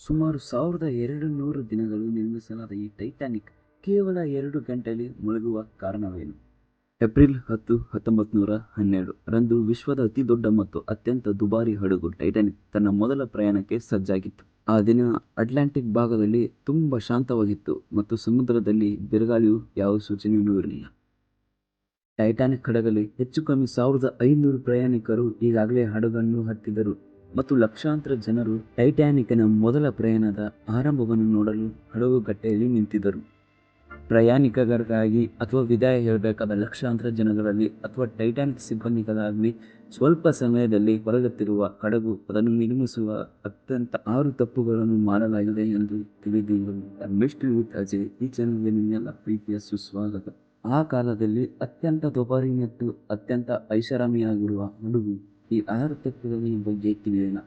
ಸುಮಾರು 1200 ದಿನಗಳು ನಿರ್ಮಿಸಲಾದ ಈ ಟೈಟಾನಿಕ್ ಕೇವಲ 2 ಗಂಟೆಯಲ್ಲಿ ಮುಳುಗುವ ಕಾರಣವೇನು? ಏಪ್ರಿಲ್ 10, 1912 ರಂದು ವಿಶ್ವದ ಅತಿದೊಡ್ಡ ಮತ್ತು ಅತ್ಯಂತ ದುಬಾರಿ ಹಡಗು ಟೈಟಾನಿಕ್ ತನ್ನ ಮೊದಲ ಪ್ರಯಾಣಕ್ಕೆ ಸಜ್ಜಾಗಿತ್ತು. ಆ ದಿನ ಅಟ್ಲಾಂಟಿಕ್ ಭಾಗದಲ್ಲಿ ತುಂಬಾ ಶಾಂತವಾಗಿತ್ತು ಮತ್ತು ಸಮುದ್ರದಲ್ಲಿ ಬಿರುಗಾಳಿಯು ಯಾವ ಸೂಚನೆಯೂ ಇರಲಿಲ್ಲ. ಟೈಟಾನಿಕ್ ಹಡಗಲ್ಲಿ ಹೆಚ್ಚು ಕಮ್ಮಿ 1500 ಪ್ರಯಾಣಿಕರು ಈಗಾಗಲೇ ಹಡಗನ್ನು ಹತ್ತಿದ್ದರು ಮತ್ತು ಲಕ್ಷಾಂತರ ಜನರು ಟೈಟಾನಿಕ್ನ ಮೊದಲ ಪ್ರಯಾಣದ ಆರಂಭವನ್ನು ನೋಡಲು ಹಡಗುಕಟ್ಟೆಯಲ್ಲಿ ನಿಂತಿದ್ದರು. ಪ್ರಯಾಣಿಕರಿಗಾಗಿ ಅಥವಾ ವಿದಾಯ ಹೇಳಬೇಕಾದ ಲಕ್ಷಾಂತರ ಜನಗಳಲ್ಲಿ ಅಥವಾ ಟೈಟಾನಿಕ್ ಸಿಬ್ಬಂದಿಗಳಾಗಲಿ ಸ್ವಲ್ಪ ಸಮಯದಲ್ಲಿ ಹೊರಗುತ್ತಿರುವ ಹಡಗು ಅದನ್ನು ನಿರ್ಮಿಸುವ ಅತ್ಯಂತ 6 ತಪ್ಪುಗಳನ್ನು ಮಾಡಲಾಗಿದೆ ಎಂದು ತಿಳಿದಿರುವುದು ಮಿಸ್ಟರಿ ವಿತ್ ಅಜಯ್ ಈ ಚಾನೆಲ್ಗೆ ನಿಮ್ಮೆಲ್ಲ ಪ್ರೀತಿಯ ಸುಸ್ವಾಗತ. ಆ ಕಾಲದಲ್ಲಿ ಅತ್ಯಂತ ದುಬಾರಿ ಮತ್ತು ಅತ್ಯಂತ ಐಷಾರಾಮಿಯಾಗಿರುವ ಹಡಗು ಈ 6 ತಪ್ಪುಗಳ ಬಗ್ಗೆ ತಿಳಿಯೋಣ.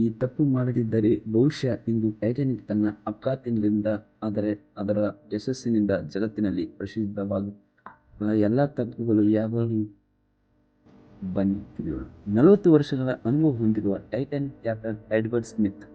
ಈ ತಪ್ಪು ಮಾಡದಿದ್ದರೆ ಬಹುಶಃ ಇಂದು ಟೈಟಾನಿಕ್ ತನ್ನ ಅಪಘಾತದಿಂದ ಅದರ ಯಶಸ್ಸಿನಿಂದ ಜಗತ್ತಿನಲ್ಲಿ ಪ್ರಸಿದ್ಧವಾಗುವ ಎಲ್ಲ ತಪ್ಪುಗಳು ಯಾವುವು? ಬನ್ನಿ ತಿಳಿಯೋಣ. 40 ವರ್ಷಗಳ ಅನುಭವ ಹೊಂದಿರುವ ಟೈಟಾನಿಕ್ ಕ್ಯಾಪ್ಟನ್ ಎಡ್ವರ್ಡ್ ಸ್ಮಿತ್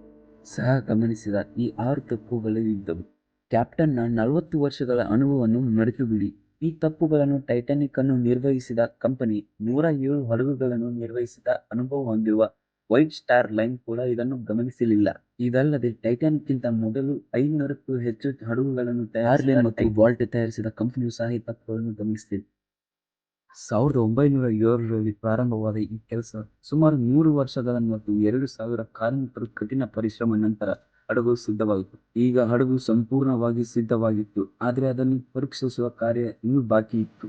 ಸಹ ಗಮನಿಸಿದ ಈ 6 ತಪ್ಪುಗಳಿದ್ದವು. ಕ್ಯಾಪ್ಟನ್ನ 40 ವರ್ಷಗಳ ಅನುಭವವನ್ನು ಮರೆತುಬಿಡಿ. ಈ ತಪ್ಪುಗಳನ್ನು ಟೈಟಾನಿಕ್ ಅನ್ನು ನಿರ್ವಹಿಸಿದ ಕಂಪನಿ 107 ಹಡಗುಗಳನ್ನು ನಿರ್ವಹಿಸಿದ ಅನುಭವ ಹೊಂದಿರುವ ವೈಟ್ ಸ್ಟಾರ್ ಲೈನ್ ಕೂಡ ಇದನ್ನು ಗಮನಿಸಲಿಲ್ಲ. ಇದಲ್ಲದೆ ಟೈಟಾನಿಕ್ಗಿಂತ ಮೊದಲು 500ಕ್ಕೂ ಹೆಚ್ಚು ಹಡಗುಗಳನ್ನು ತಯಾರಿಸಿದ ಮತ್ತು ವಾಲ್ಟ್ ತಯಾರಿಸಿದ ಕಂಪನಿಯು ಸಹ ಈ ತಪ್ಪುಗಳನ್ನು ಗಮನಿಸಿದೆ. 1907ರಲ್ಲಿ ಪ್ರಾರಂಭವಾದ ಈ ಕೆಲಸ ಸುಮಾರು 100 ವರ್ಷಗಳ ಮತ್ತು 2000 ಕಾರ್ಮಿಕರ ಕಠಿಣ ಪರಿಶ್ರಮ ನಂತರ ಹಡಗು ಸಿದ್ಧವಾಯಿತು. ಈಗ ಹಡಗು ಸಂಪೂರ್ಣವಾಗಿ ಸಿದ್ಧವಾಗಿತ್ತು, ಆದರೆ ಅದನ್ನು ಪರೀಕ್ಷಿಸುವ ಕಾರ್ಯ ಇನ್ನೂ ಬಾಕಿ ಇತ್ತು.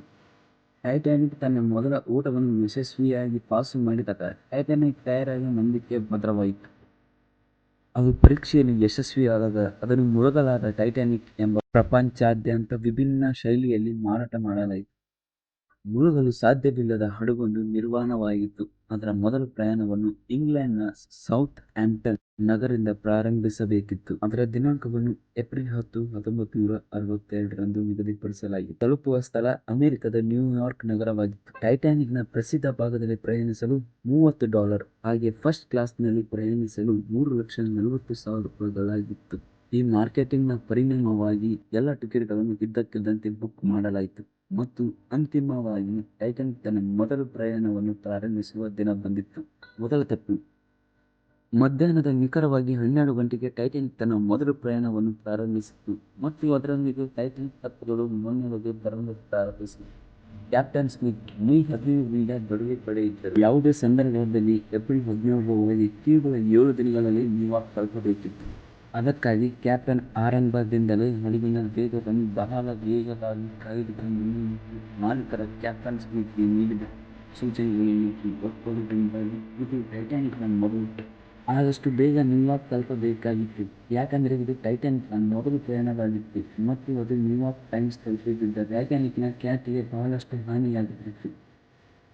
ಟೈಟಾನಿಕ್ ತನ್ನ ಮೊದಲ ಓಟವನ್ನು ಯಶಸ್ವಿಯಾಗಿ ಪಾಸು ಮಾಡಿದಾಗ ಟೈಟಾನಿಕ್ ತಯಾರಾಗಿ ನಂಬಿಕೆ ಭದ್ರವಾಯಿತು. ಅದು ಪರೀಕ್ಷೆಯಲ್ಲಿ ಯಶಸ್ವಿಯಾದಾಗ ಅದನ್ನು ಮುಳುಗಲಾರದ ಟೈಟಾನಿಕ್ ಎಂಬ ಪ್ರಪಂಚಾದ್ಯಂತ ವಿಭಿನ್ನ ಶೈಲಿಯಲ್ಲಿ ಮಾರಾಟ ಮಾಡಲಾಯಿತು. ಮುಳುಗಲು ಸಾಧ್ಯವಿಲ್ಲದ ಹಡಗೊಂದು ನಿರ್ಮಾಣವಾಗಿತ್ತು. ಅದರ ಮೊದಲ ಪ್ರಯಾಣವನ್ನು ಇಂಗ್ಲೆಂಡ್ನ ಸೌತ್ ಆಂಪ್ಟನ್ ನಗರದಿಂದ ಪ್ರಾರಂಭಿಸಬೇಕಿತ್ತು. ಅದರ ದಿನಾಂಕವನ್ನು ಏಪ್ರಿಲ್ 10, 1962 ರಂದು ನಿಗದಿಪಡಿಸಲಾಗಿತ್ತು. ತಲುಪುವ ಸ್ಥಳ ಅಮೆರಿಕದ ನ್ಯೂಯಾರ್ಕ್ ನಗರವಾಗಿತ್ತು. ಟೈಟಾನಿಕ್ನ ಪ್ರಸಿದ್ಧ ಭಾಗದಲ್ಲಿ ಪ್ರಯಾಣಿಸಲು $30 ಹಾಗೆ ಫಸ್ಟ್ ಕ್ಲಾಸ್ನಲ್ಲಿ ಪ್ರಯಾಣಿಸಲು $3,40,000 ಈ ಮಾರ್ಕೆಟಿಂಗ್ನ ಪರಿಣಾಮವಾಗಿ ಎಲ್ಲ ಟಿಕೆಟ್ಗಳನ್ನು ಇದ್ದಕ್ಕಿದ್ದಂತೆ ಬುಕ್ ಮಾಡಲಾಯಿತು ಮತ್ತು ಅಂತಿಮವಾಗಿ ಟೈಟಾನಿಕ್ ತನ್ನ ಮೊದಲ ಪ್ರಯಾಣವನ್ನು ಪ್ರಾರಂಭಿಸುವ ದಿನ ಬಂದಿತು. ಮೊದಲ ತಪ್ಪು. ಮಧ್ಯಾಹ್ನದ ನಿಖರವಾಗಿ 12 ಗಂಟೆಗೆ ಟೈಟಾನಿಕ್ ತನ್ನ ಮೊದಲ ಪ್ರಯಾಣವನ್ನು ಪ್ರಾರಂಭಿಸಿತು ಮತ್ತು ಅದರೊಂದಿಗೆ ಟೈಟಾನಿಕ್ ತಪ್ಪುಗಳು ಮೊನ್ನೆಗೆ ಬರಲು ಪ್ರಾರಂಭಿಸಿತು. ಕ್ಯಾಪ್ಟನ್ ಸ್ಮಿತ್ ಮೇ 15ರಿಂದ ಬಿಡುಗಡೆ ಪಡೆದಿದ್ದರು. ಯಾವುದೇ ಸಂದರ್ಭದಲ್ಲಿ ಏಪ್ರಿಲ್ 17ರವರೆಗೆ ಕೇವಲ 7 ದಿನಗಳಲ್ಲಿ ನ್ಯೂಯಾರ್ಕ್ ತಲುಪಬೇಕಿತ್ತು. ಅದಕ್ಕಾಗಿ ಕ್ಯಾಪ್ಟನ್ ಆರಂಭದಿಂದಲೇ ಹಡಗಿನ ವೇಗವನ್ನು ಬಹಳ ವೇಗವಾಗಿ ಕಾಯ್ದುಕೊಂಡನು ಮತ್ತು ಮಾಲೀಕರ ಕ್ಯಾಪ್ಟನ್ ಸ್ಮಿತ್ಗೆ ನೀಡಿದ ಸೂಚನೆಗಳನ್ನು ಒಪ್ಪದಿದ್ದಾಗ ಇದು ಟೈಟಾನಿಕ್ನ ಮೊದಲು ತಪ್ಪು. ಆದಷ್ಟು ಬೇಗ ನ್ಯೂಯಾರ್ಕ್ ತಲುಪಬೇಕಾಗಿತ್ತು, ಯಾಕಂದರೆ ಇದು ಟೈಟಾನಿಕ್ನ ಮೊದಲ ಪ್ರಯಾಣವಾಗಿತ್ತು ಮತ್ತು ಅದು ನ್ಯೂಯಾರ್ಕ್ ಟೈಮ್ಸ್ ತಲುಪದಿದ್ದರೆ ಟೈಟಾನಿಕ್ನ ಖ್ಯಾತಿಗೆ ಬಹಳಷ್ಟು ಹಾನಿಯಾಗುತ್ತಿತ್ತು.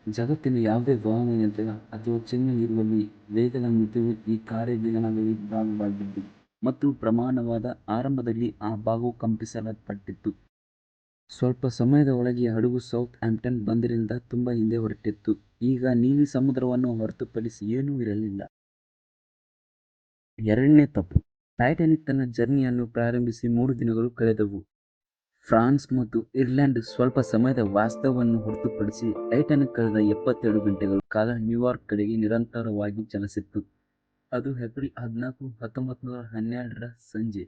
ಜಗತ್ತಿನ ಯಾವುದೇ ವಾಹನಯಂತ್ರ ಅಥವಾ ಚಿಹ್ನೆ ಇರುವಲ್ಲಿ ವೇಗದ ಮಿತಿಯು ಈ ಕಾರ್ಯವಿಧಾನದಲ್ಲಿ ಭಾಗವಾಗಿದ್ದು ಮತ್ತು ಪ್ರಮಾಣವಾದ ಆರಂಭದಲ್ಲಿ ಆ ಭಾಗವು ಕಂಪಿಸಲ್ಪಟ್ಟಿತ್ತು. ಸ್ವಲ್ಪ ಸಮಯದ ಒಳಗೆ ಹಡಗು ಸೌತ್ ಆಂಪ್ಟನ್ ಬಂದರಿನಿಂದ ತುಂಬಾ ಹಿಂದೆ ಹೊರಟಿತ್ತು. ಈಗ ನೀಲಿ ಸಮುದ್ರವನ್ನು ಹೊರತುಪಡಿಸಿ ಏನೂ ಇರಲಿಲ್ಲ. ಎರಡನೇ ತಪ್ಪು. ಟೈಟಾನಿಕ್ ತನ್ನ ಜರ್ನಿಯನ್ನು ಪ್ರಾರಂಭಿಸಿ 3 ದಿನಗಳು ಕಳೆದವು. ಫ್ರಾನ್ಸ್ ಮತ್ತು ಐರ್ಲೆಂಡ್ ಸ್ವಲ್ಪ ಸಮಯದ ವಾಸ್ತವವನ್ನು ಹೊರತುಪಡಿಸಿ ಟೈಟಾನಿಕ್ ಕಳೆದ 72 ಗಂಟೆಗಳ ಕಾಲ ನ್ಯೂಯಾರ್ಕ್ ಕಡೆಗೆ ನಿರಂತರವಾಗಿ ಚಲಿಸಿತ್ತು. ಅದು ಏಪ್ರಿಲ್ 14, 1912ರ ಸಂಜೆ.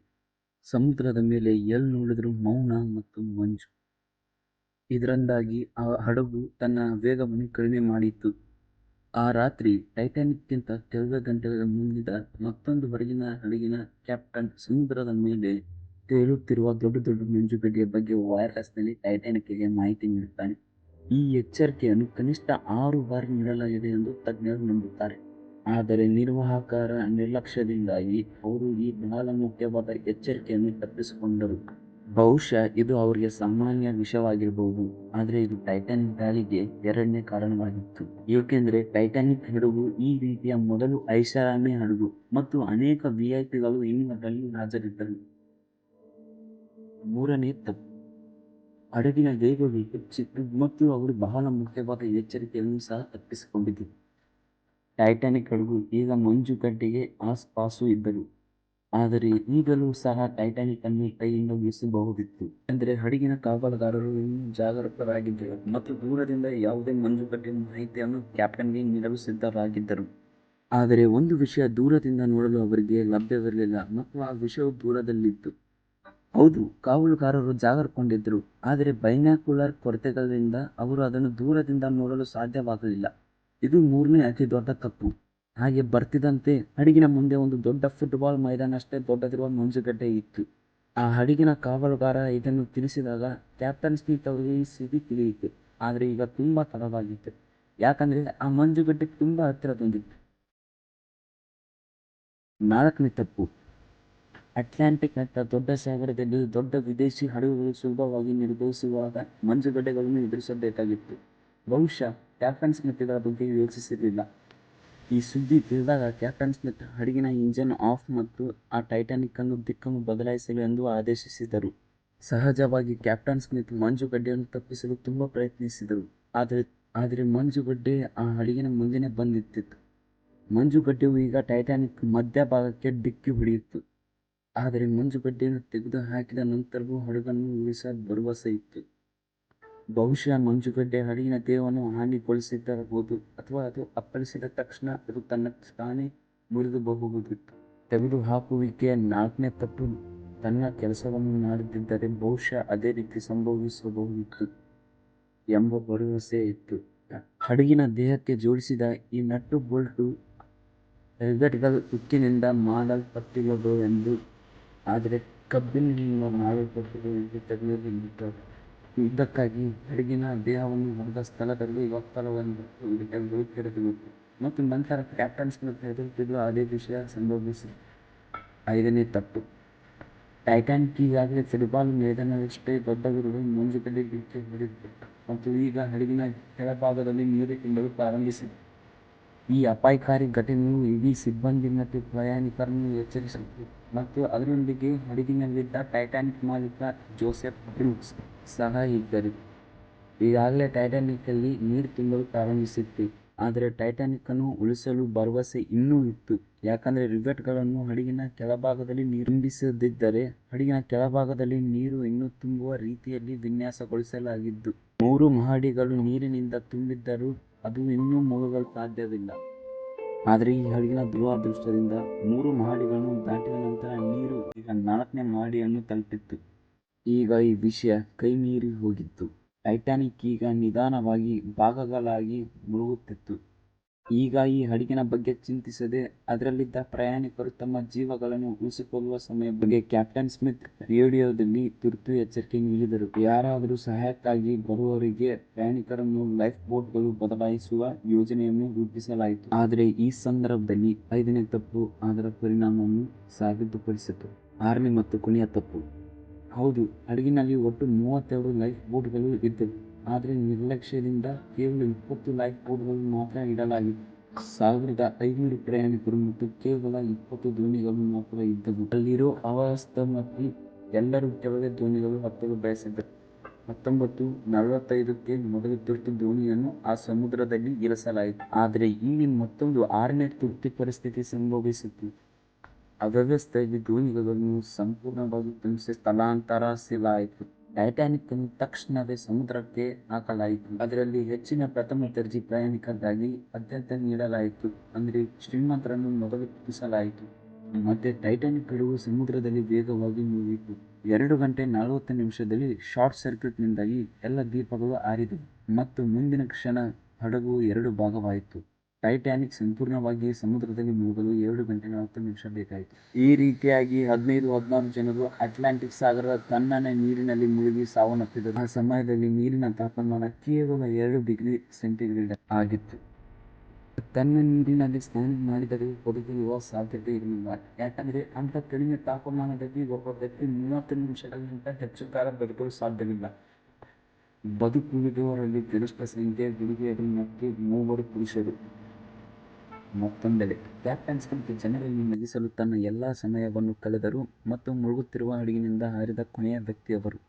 ಸಮುದ್ರದ ಮೇಲೆ ಎಲ್ಲಿ ನೋಡಿದರೂ ಮೌನ ಮತ್ತು ಮಂಜು. ಇದರಿಂದಾಗಿ ಆ ಹಡಗು ತನ್ನ ವೇಗವನ್ನು ಕಡಿಮೆ ಮಾಡಿತು. ಆ ರಾತ್ರಿ ಟೈಟಾನಿಕ್ಗಿಂತ ಕೆಲವೇ ಗಂಟೆಗಳ ಮುಂದಿದ್ದ ಮತ್ತೊಂದು ಹೊರಗಿನ ಹಡಗಿನ ಕ್ಯಾಪ್ಟನ್ ಸಮುದ್ರದ ಮೇಲೆ ತೇಲುತ್ತಿರುವ ದೊಡ್ಡ ಮಂಜುಗಡ್ಡೆಯ ಬಗ್ಗೆ ವೈರ್ಲೆಸ್ನಲ್ಲಿ ಟೈಟಾನಿಕ್ಗೆ ಮಾಹಿತಿ ನೀಡುತ್ತಾನೆ. ಈ ಎಚ್ಚರಿಕೆಯನ್ನು ಕನಿಷ್ಠ 6 ಬಾರಿ ನೀಡಲಾಗಿದೆ ಎಂದು ತಜ್ಞರು ನಂಬುತ್ತಾರೆ, ಆದರೆ ನಿರ್ವಾಹಕರ ನಿರ್ಲಕ್ಷ್ಯದಿಂದಾಗಿ ಅವರು ಈ ಬಹಳ ಮುಖ್ಯವಾದ ಎಚ್ಚರಿಕೆಯನ್ನು ತಪ್ಪಿಸಿಕೊಂಡರು. ಬಹುಶಃ ಇದು ಅವರಿಗೆ ಸಾಮಾನ್ಯ ವಿಷಯವಾಗಿರಬಹುದು, ಆದರೆ ಇದು ಟೈಟಾನಿಕ್ ದಾಳಿಗೆ ಎರಡನೇ ಕಾರಣವಾಗಿತ್ತು, ಏಕೆಂದರೆ ಟೈಟಾನಿಕ್ ಹಡಗು ಈ ರೀತಿಯ ಮೊದಲ ಐಷಾರಾಮಿ ಹಡಗು ಮತ್ತು ಅನೇಕ ವಿಐಪಿಗಳು ಇನ್ನೂ ಅದರಲ್ಲಿ ಹಾಜರಿದ್ದರು. ಮೂರನೇ ತಪ್ಪು. ಹಡಗಿನ ವೇಗವು ಹೆಚ್ಚಿತ್ತು ಮತ್ತು ಅವರು ಬಹಳ ಮುಖ್ಯವಾದ ಎಚ್ಚರಿಕೆಯನ್ನು ಸಹ ತಪ್ಪಿಸಿಕೊಂಡಿದ್ದರು. ಟೈಟಾನಿಕ್ ಹಡಗು ಈಗ ಮಂಜುಗಡ್ಡೆಗೆ ಆಸುಪಾಸು ಇದ್ದರು ಆದರೆ ಈಗಲೂ ಸಹ ಟೈಟಾನಿಕ್ ಅನ್ನು ಕೈಯಿಂದ ಉಳಿಸಬಹುದಿತ್ತು. ಅಂದರೆ ಹಡಗಿನ ಕಾವಲುಗಾರರು ಇನ್ನೂ ಜಾಗರೂಕರಾಗಿದ್ದರು ಮತ್ತು ದೂರದಿಂದ ಯಾವುದೇ ಮಂಜುಗಡ್ಡೆ ಮಾಹಿತಿಯನ್ನು ಕ್ಯಾಪ್ಟನ್ಗೆ ನೀಡಲು ಸಿದ್ಧರಾಗಿದ್ದರು. ಆದರೆ ಒಂದು ವಿಷಯ ದೂರದಿಂದ ನೋಡಲು ಅವರಿಗೆ ಲಭ್ಯವಿರಲಿಲ್ಲ ಮತ್ತು ಆ ವಿಷಯವು ದೂರದಲ್ಲಿತ್ತು. ಹೌದು, ಕಾವಲುಗಾರರು ಜಾಗರೂಕಗೊಂಡಿದ್ದರು, ಆದರೆ ಬೈನಾಕ್ಯುಲರ್ ಕೊರತೆಗಳಿಂದ ಅವರು ಅದನ್ನು ದೂರದಿಂದ ನೋಡಲು ಸಾಧ್ಯವಾಗಲಿಲ್ಲ. ಇದು ಮೂರನೇ ಅತಿ ದೊಡ್ಡ ತಪ್ಪು. ಹಾಗೆ ಬರ್ತಿದ್ದಂತೆ ಹಡಗಿನ ಮುಂದೆ ಒಂದು ದೊಡ್ಡ ಫುಟ್ಬಾಲ್ ಮೈದಾನಷ್ಟೇ ದೊಡ್ಡದಿರುವ ಮಂಜುಗಡ್ಡೆ ಇತ್ತು. ಆ ಹಡಗಿನ ಕಾವಲುಗಾರ ಇದನ್ನು ತಿಳಿಸಿದಾಗ ಕ್ಯಾಪ್ಟನ್ ಸ್ಮಿತ್ ಅವರಿಗೆ ಈ ಸುದ್ದಿ ತಿಳಿಯಿತು. ಆದರೆ ಈಗ ತುಂಬಾ ತಡವಾಗಿತ್ತು, ಯಾಕಂದ್ರೆ ಆ ಮಂಜುಗಡ್ಡೆ ತುಂಬಾ ಹತ್ತಿರ ಬಂದಿತ್ತು. 4ನೇ ತಪ್ಪು. ಅಟ್ಲಾಂಟಿಕ್ ನಂತ ದೊಡ್ಡ ಸಾಗರದಲ್ಲಿ ದೊಡ್ಡ ವಿದೇಶಿ ಹಡಗುಗಳು ಸುಲಭವಾಗಿ ನಿರ್ಗಮಿಸುವಾಗ ಮಂಜುಗಡ್ಡೆಗಳನ್ನು ಎದುರಿಸಬೇಕಾಗಿತ್ತು. ಬಹುಶಃ ಕ್ಯಾಪ್ಟನ್ ಸ್ಮಿತ್ ಇದರ ಬಗ್ಗೆ ಯೋಚಿಸಿರಲಿಲ್ಲ. ಈ ಸುದ್ದಿ ತಿಳಿದಾಗ ಕ್ಯಾಪ್ಟನ್ ಸ್ಮಿತ್ ಹಡಗಿನ ಇಂಜಿನ್ ಆಫ್ ಮತ್ತು ಆ ಟೈಟಾನಿಕ್ ಅನ್ನು ದಿಕ್ಕನ್ನು ಬದಲಾಯಿಸಲು ಎಂದು ಆದೇಶಿಸಿದರು. ಸಹಜವಾಗಿ ಕ್ಯಾಪ್ಟನ್ ಸ್ಮಿತ್ ಮಂಜುಗಡ್ಡೆಯನ್ನು ತಪ್ಪಿಸಲು ತುಂಬಾ ಪ್ರಯತ್ನಿಸಿದರು. ಆದರೆ ಮಂಜುಗಡ್ಡೆ ಆ ಹಡಗಿನ ಮುಂದೆನೇ ಬಂದು ನಿಂತಿತ್ತು. ಮಂಜುಗಡ್ಡೆಯು ಈಗ ಟೈಟಾನಿಕ್ ಮಧ್ಯಭಾಗಕ್ಕೆ ಡಿಕ್ಕಿ ಹೊಡೆಯಿತು. ಆದರೆ ಮಂಜುಗಡ್ಡೆಯನ್ನು ತೆಗೆದು ಹಾಕಿದ ನಂತರವೂ ಹಡಗನ್ನು ಉಳಿಸುವ ಭರವಸೆ ಇತ್ತು. ಬಹುಶಃ ಮಂಜುಗಡ್ಡೆ ಹಡಗಿನ ದೇಹವನ್ನು ಹಾನಿಗೊಳಿಸದಿರಬಹುದು, ಅಥವಾ ಅದು ಅಪ್ಪಳಿಸಿದ ತಕ್ಷಣ ಅದು ತಾನೇ ಮುರಿದುಬಹುದಿತ್ತು. ತೆಗೆದುಹಾಕುವಿಕೆಯ 4ನೇ ತಪ್ಪು ತನ್ನ ಕೆಲಸವನ್ನು ಮಾಡದಿದ್ದರೆ ಬಹುಶಃ ಅದೇ ರೀತಿ ಸಂಭವಿಸಬಹುದಿತ್ತು ಎಂಬ ಭರವಸೆ ಇತ್ತು. ಹಡಗಿನ ದೇಹಕ್ಕೆ ಜೋಡಿಸಿದ ಈ ನಟ್ಟು ಬೋಲ್ಟು ರಿವೆಟ್ಗಳು ಉಕ್ಕಿನಿಂದ ಮಾಡಲ್ಪಟ್ಟಿಲ್ಲವೋ ಎಂದು, ಆದರೆ ಕಬ್ಬಿಣದಿಂದ ಮಾಡಲ್ಪಟ್ಟಿವೆ ಎಂದು ತಿಳಿಯಲಿಲ್ಲ. ಇದಕ್ಕಾಗಿ ಹಡಗಿನ ದೇಹವನ್ನು ಹೊಡೆದ ಸ್ಥಳದಲ್ಲಿ ಒತ್ತಡವನ್ನು ರಿವೆಟ್ಗಳು ತೆರೆದವು ಮತ್ತು ನಂತರ ಕ್ಯಾಪ್ಟನ್ ಸ್ಮಿತ್ ಹೆದರುತ್ತಿದ್ದ ಅದೇ ವಿಷಯ ಸಂಭವಿಸಿತು. 5ನೇ ತಪ್ಪು. ಟೈಟಾನಿಕ್ ಈಗಾಗಲೇ ಫುಟ್ಬಾಲ್ ಮೈದಾನದಷ್ಟೇ ದೊಡ್ಡವಿರುವ ಮಂಜುಗಡ್ಡೆ ಡಿಕ್ಕಿ ಹೊಡೆದಿತ್ತು ಮತ್ತು ಈಗ ಹಡಗಿನ ಕೆಳಭಾಗದಲ್ಲಿ ನೀರು ತುಂಬಲು ಪ್ರಾರಂಭಿಸಿತು. ಈ ಅಪಾಯಕಾರಿ ಘಟನೆಯು ಇಡೀ ಸಿಬ್ಬಂದಿ ಮತ್ತು ಪ್ರಯಾಣಿಕರನ್ನು ಎಚ್ಚರಿಸಿತು ಮತ್ತು ಅದರೊಂದಿಗೆ ಹಡಗಿನಲ್ಲಿದ್ದ ಟೈಟಾನಿಕ್ ಮಾಲೀಕ ಜೋಸೆಫ್ ಬ್ರೂಕ್ಸ್ ಸಹ ಇದ್ದರು. ಈಗಾಗಲೇ ಟೈಟಾನಿಕ್ಕಲ್ಲಿ ನೀರು ತುಂಬಲು ಪ್ರಾರಂಭಿಸಿತ್ತು, ಆದರೆ ಟೈಟಾನಿಕ್ ಅನ್ನು ಉಳಿಸಲು ಭರವಸೆ ಇನ್ನೂ ಇತ್ತು, ಯಾಕಂದರೆ ರಿವೆಟ್ಗಳನ್ನು ಹಡಗಿನ ಕೆಳಭಾಗದಲ್ಲಿ ತುಂಬಿಸದಿದ್ದರೆ ಹಡಗಿನ ಕೆಳಭಾಗದಲ್ಲಿ ನೀರು ಇನ್ನೂ ತುಂಬುವ ರೀತಿಯಲ್ಲಿ ವಿನ್ಯಾಸಗೊಳಿಸಲಾಗಿದ್ದು 3 ಮಹಡಿಗಳು ನೀರಿನಿಂದ ತುಂಬಿದ್ದರೂ ಅದು ಇನ್ನೂ ಮುಳುಗಲು ಸಾಧ್ಯವಿಲ್ಲ. ಆದರೆ ಈ ಹಡಗಿನ ದುರದೃಷ್ಟದಿಂದ 3 ಮಹಡಿಗಳನ್ನು ದಾಟಿದ ನಂತರ ನೀರು ಈಗ 4ನೇ ಮಹಡಿಯನ್ನು ತಲುಪಿತ್ತು. ಈಗ ಈ ವಿಷಯ ಕೈಮೀರಿ ಹೋಗಿತ್ತು. ಟೈಟಾನಿಕ್ ಈಗ ನಿಧಾನವಾಗಿ ಭಾಗಗಳಾಗಿ ಮುಳುಗುತ್ತಿತ್ತು. ಈಗ ಈ ಹಡಗಿನ ಬಗ್ಗೆ ಚಿಂತಿಸದೆ ಅದರಲ್ಲಿದ್ದ ಪ್ರಯಾಣಿಕರು ತಮ್ಮ ಜೀವಗಳನ್ನು ಉಳಿಸಿಕೊಳ್ಳುವ ಸಮಯದ ಬಗ್ಗೆ ಕ್ಯಾಪ್ಟನ್ ಸ್ಮಿತ್ ರೇಡಿಯೋದಲ್ಲಿ ತುರ್ತು ಎಚ್ಚರಿಕೆ ನೀಡಿದರು. ಯಾರಾದರೂ ಸಹಾಯಕ್ಕಾಗಿ ಬರುವವರೆಗೆ ಪ್ರಯಾಣಿಕರನ್ನು ಲೈಫ್ ಬೋಟ್ಗಳು ಬದಲಾಯಿಸುವ ಯೋಜನೆಯನ್ನು ರೂಪಿಸಲಾಯಿತು. ಆದರೆ ಈ ಸಂದರ್ಭದಲ್ಲಿ 5ನೇ ತಪ್ಪು ಅದರ ಪರಿಣಾಮವನ್ನು ಸಾಬೀತುಪಡಿಸಿತು. 6ನೇ ಮತ್ತು ಕೊನೆಯ ತಪ್ಪು. ಹೌದು, ಹಡಗಿನಲ್ಲಿ ಒಟ್ಟು 32 ಲೈಫ್ ಬೋಟ್ಗಳು ಇದ್ದವು, ಆದರೆ ನಿರ್ಲಕ್ಷ್ಯದಿಂದ ಕೇವಲ 20 ಲೈಫ್ ಬೋಟ್ಗಳು ಮಾತ್ರ ಇಡಲಾಗಿತ್ತು. 1500 ಪ್ರಯಾಣಿಕರು ಮತ್ತು ಕೇವಲ 20 ದೋಣಿಗಳು ಮಾತ್ರ ಇದ್ದವು. ಅಲ್ಲಿರೋ ಅವಸ್ಥಾಮತಿ ಎಲ್ಲರೂ ಕೆಳಗೆ ದೋಣಿಗಳು ಹತ್ತಲು ಬಯಸಿದ್ದರು. 1945ಕ್ಕೆ ಮೊದಲು ತುರ್ತು ದೋಣಿಯನ್ನು ಆ ಸಮುದ್ರದಲ್ಲಿ ಇಳಿಸಲಾಯಿತು. ಆದರೆ ಇಲ್ಲಿ ಮತ್ತೊಂದು 6ನೇ ತುರ್ತು ಪರಿಸ್ಥಿತಿ ಸಂಭವಿಸಿತು. ಅವ್ಯವಸ್ಥೆಯಲ್ಲಿ ದೋಣಿಗಳನ್ನು ಸಂಪೂರ್ಣವಾಗಿ ತುಂಬಿಸಿ ಸ್ಥಳಾಂತರಿಸಲಾಯಿತು. ಟೈಟಾನಿಕ್ ಅನ್ನು ತಕ್ಷಣವೇ ಸಮುದ್ರಕ್ಕೆ ಹಾಕಲಾಯಿತು. ಅದರಲ್ಲಿ ಹೆಚ್ಚಿನ ಪ್ರಥಮ ದರ್ಜೆ ಪ್ರಯಾಣಿಕರಿಗಾಗಿ ಆದ್ಯತೆ ನೀಡಲಾಯಿತು, ಅಂದರೆ ಶ್ರೀಮಂತರನ್ನು ಮೊದಲು ತಪ್ಪಿಸಲಾಯಿತು. ಮತ್ತೆ ಟೈಟಾನಿಕ್ ಹಡಗು ಸಮುದ್ರದಲ್ಲಿ ವೇಗವಾಗಿ ಮುಳುಗಿತು. 2 ಗಂಟೆ 40 ನಿಮಿಷದಲ್ಲಿ ಶಾರ್ಟ್ ಸರ್ಕ್ಯೂಟ್ನಿಂದಾಗಿ ಎಲ್ಲ ದೀಪಗಳು ಆರಿದವು ಮತ್ತು ಮುಂದಿನ ಕ್ಷಣ ಹಡಗು 2 ಭಾಗವಾಯಿತು. ಟೈಟಾನಿಕ್ ಸಂಪೂರ್ಣವಾಗಿ ಸಮುದ್ರದಲ್ಲಿ ಮುಳುಗಲು 2 ಗಂಟೆ 40 ನಿಮಿಷ ಬೇಕಾಯಿತು. ಈ ರೀತಿಯಾಗಿ 15-16 ಜನರು ಅಟ್ಲಾಂಟಿಕ್ ಸಾಗರದ ತಣ್ಣನೆ ನೀರಿನಲ್ಲಿ ಮುಳುಗಿ ಸಾವನ್ನಪ್ಪಿದರು. ಆ ಸಮಯದಲ್ಲಿ ನೀರಿನ ತಾಪಮಾನ ಕೇವಲ 2 ಡಿಗ್ರಿ ಸೆಂಟಿಗ್ರೇಡ್ ಆಗಿತ್ತು. ತಣ್ಣನೆ ನೀರಿನಲ್ಲಿ ಸ್ನಾನ ಮಾಡಿದರೂ ಬದುಕುಳಿಯುವ ಸಾಧ್ಯತೆ ಇರಲಿಲ್ಲ, ಯಾಕಂದರೆ ಅಂಥ ಕಡಿಮೆ ತಾಪಮಾನದಲ್ಲಿ ಒಬ್ಬ ವ್ಯಕ್ತಿ 30 ನಿಮಿಷಗಳಿಗಿಂತ ಹೆಚ್ಚು ಕಾಲ ಬದುಕಲು ಸಾಧ್ಯವಿಲ್ಲ. ಬದುಕುಳಿದವರಲ್ಲಿ ಗರಿಷ್ಠ ಸಂಖ್ಯೆ ಹುಡುಗಿಯರು ಮತ್ತು 3 ಪುರುಷರು. ಮತ್ತೊಂದೆಡೆ ಕ್ಯಾಪ್ಟನ್ ಸ್ಮಿತ್ ಜನರಲ್ಲಿ ನಗಿಸಲು ತನ್ನ ಎಲ್ಲಾ ಸಮಯವನ್ನು ಕಳೆದರು ಮತ್ತು ಮುಳುಗುತ್ತಿರುವ ಹಡಗಿನಿಂದ ಹಾರಿದ ಕೊನೆಯ ವ್ಯಕ್ತಿ ಅವರು.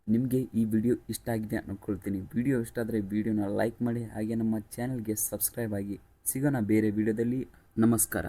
ನಿಮಗೆ ಈ ವಿಡಿಯೋ ಇಷ್ಟ ಆಗಿದೆ ಅನ್ಕೊಳ್ತೀನಿ. ವಿಡಿಯೋ ಇಷ್ಟ ಆದರೆ ವಿಡಿಯೋನ ಲೈಕ್ ಮಾಡಿ, ಹಾಗೆ ನಮ್ಮ ಚಾನಲ್ಗೆ ಸಬ್ಸ್ಕ್ರೈಬ್ ಆಗಿ. ಸಿಗೋಣ ಬೇರೆ ವಿಡಿಯೋದಲ್ಲಿ. ನಮಸ್ಕಾರ.